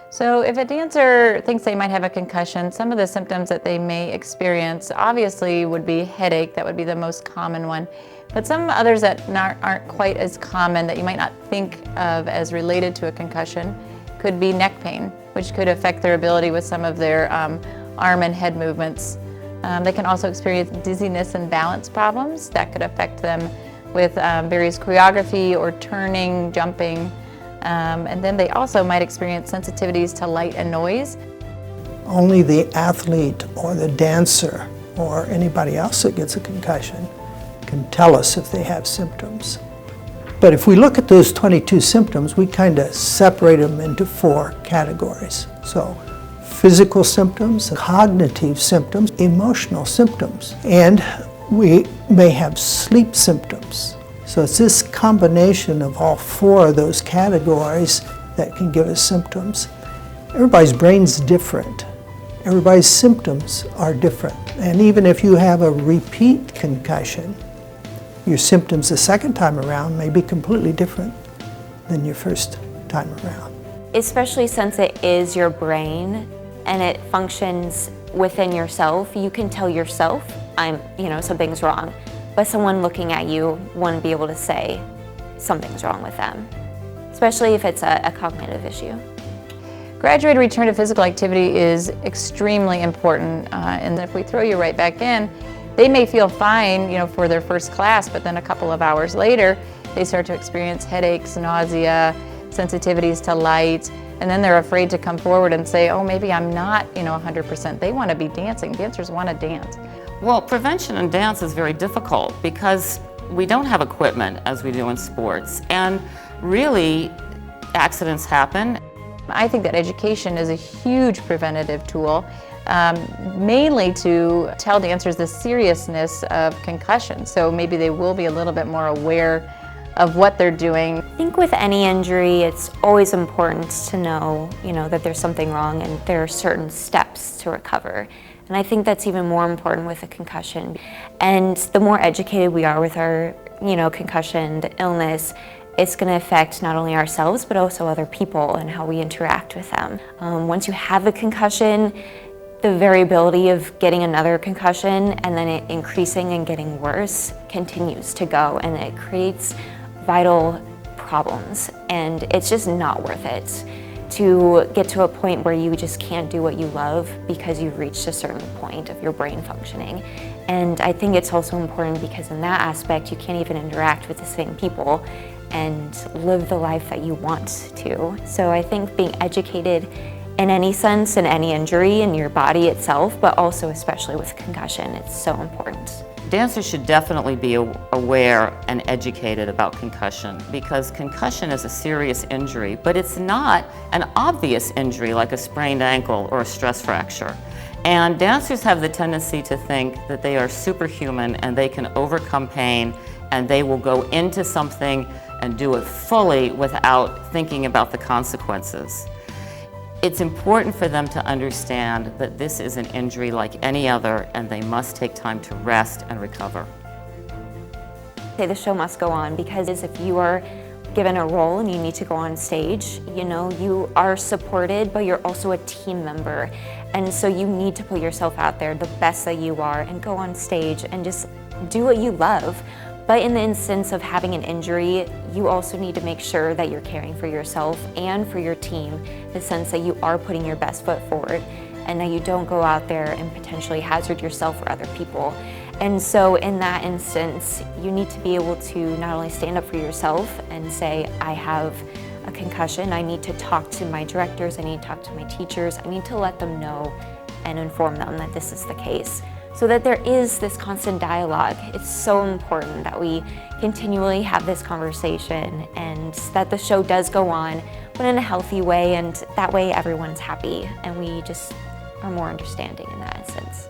So if a dancer thinks they might have a concussion, some of the symptoms that they may experience obviously would be headache. That would be the most common one. But some others that aren't quite as common, that you might not think of as related to a concussion, could be neck pain, which could affect their ability with some of their arm and head movements. They can also experience dizziness and balance problems. That could affect them with various choreography or turning, jumping. And then they also might experience sensitivities to light and noise. Only the athlete or the dancer or anybody else that gets a concussion can tell us if they have symptoms. But if we look at those 22 symptoms, we kind of separate them into 4 categories. So physical symptoms, cognitive symptoms, emotional symptoms, and we may have sleep symptoms. So it's this combination of all 4 of those categories that can give us symptoms. Everybody's brain's different. Everybody's symptoms are different. And even if you have a repeat concussion, your symptoms the second time around may be completely different than your first time around. Especially since it is your brain and it functions within yourself, you can tell yourself, something's wrong. But someone looking at you wouldn't be able to say something's wrong with them, especially if it's a cognitive issue. Graduated return to physical activity is extremely important, and if we throw you right back in, they may feel fine, for their first class, but then a couple of hours later, they start to experience headaches, nausea, sensitivities to light, and then they're afraid to come forward and say, oh, maybe I'm not, 100%. They want to be dancing. Dancers want to dance. Well, prevention in dance is very difficult because we don't have equipment as we do in sports, and really accidents happen. I think that education is a huge preventative tool, mainly to tell dancers the seriousness of concussion. So maybe they will be a little bit more aware of what they're doing. I think with any injury, it's always important to know, that there's something wrong and there are certain steps to recover. And I think that's even more important with a concussion. And the more educated we are with our, concussion, the illness, it's going to affect not only ourselves, but also other people and how we interact with them. Once you have a concussion, the variability of getting another concussion and then it increasing and getting worse continues to go, and it creates vital problems, and it's just not worth it to get to a point where you just can't do what you love because you've reached a certain point of your brain functioning. And I think it's also important because in that aspect you can't even interact with the same people and live the life that you want to. So I think being educated in any sense, in any injury, in your body itself, but also especially with concussion, it's so important. Dancers should definitely be aware and educated about concussion, because concussion is a serious injury, but it's not an obvious injury like a sprained ankle or a stress fracture. And dancers have the tendency to think that they are superhuman and they can overcome pain and they will go into something and do it fully without thinking about the consequences. It's important for them to understand that this is an injury like any other and they must take time to rest and recover. The show must go on, because if you are given a role and you need to go on stage, you are supported, but you're also a team member. And so you need to put yourself out there the best that you are and go on stage and just do what you love. But in the instance of having an injury, you also need to make sure that you're caring for yourself and for your team, in the sense that you are putting your best foot forward and that you don't go out there and potentially hazard yourself or other people. And so in that instance, you need to be able to not only stand up for yourself and say, I have a concussion, I need to talk to my directors, I need to talk to my teachers, I need to let them know and inform them that this is the case, so that there is this constant dialogue. It's so important that we continually have this conversation and that the show does go on, but in a healthy way, and that way everyone's happy and we just are more understanding in that sense.